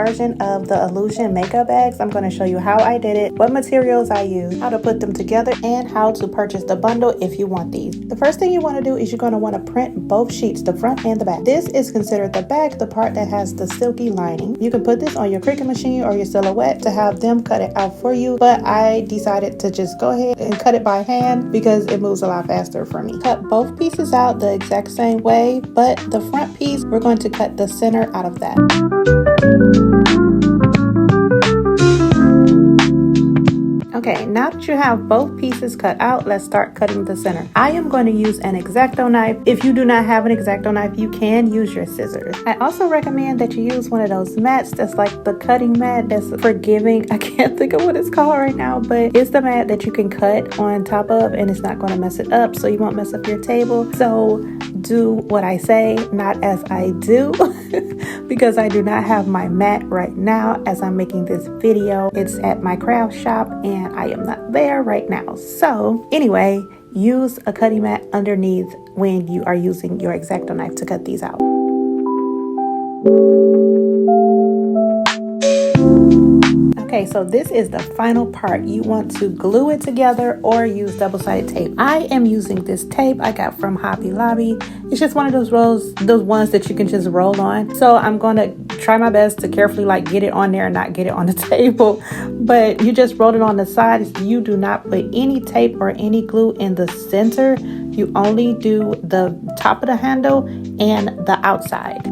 version of the Illusion makeup bags. I'm going to show you how I did it, what materials I used, how to put them together, and how to purchase the bundle if you want these. The first thing you want to do is you're going to want to print both sheets, the front and the back. This is considered the back, the part that has the silky lining. You can put this on your Cricut machine or your Silhouette to have them cut it out for you, but I decided to just go ahead and cut it by hand because it moves a lot faster for me. Cut both pieces out the exact same way, but the front piece, we're going to cut the center out of that. Okay, now that you have both pieces cut out, let's start cutting the center. I am going to use an X-Acto knife. If you do not have an X-Acto knife, you can use your scissors. I also recommend that you use one of those mats that's like the cutting mat that's forgiving. I can't think of what it's called right now, but it's the mat that you can cut on top of and it's not going to mess it up, so you won't mess up your table. So do what I say, not as I do, because I do not have my mat right now as I'm making this video. It's at my craft shop and I am not there right now. So anyway, use a cutting mat underneath when you are using your X-Acto knife to cut these out. Okay, so this is the final part. You want to glue it together or use double-sided tape. I am using this tape I got from Hobby Lobby. It's just one of those rolls, those ones that you can just roll on. So I'm going to try my best to carefully get it on there and not get it on the table. But you just roll it on the sides. You do not put any tape or any glue in the center. You only do the top of the handle and the outside.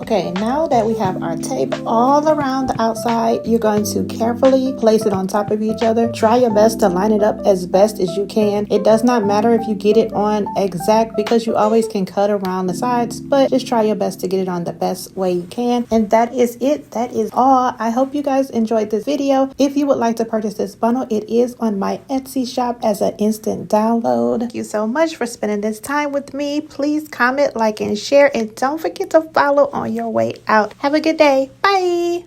Okay, now that we have our tape all around the outside, you're going to carefully place it on top of each other. Try your best to line it up as best as you can. It does not matter if you get it on exact because you always can cut around the sides, but just try your best to get it on the best way you can. And that is it. That is all. I hope you guys enjoyed this video. If you would like to purchase this bundle, it is on my Etsy shop as an instant download. Thank you so much for spending this time with me. Please comment, like, and share, and don't forget to follow on your way out. Have a good day. Bye.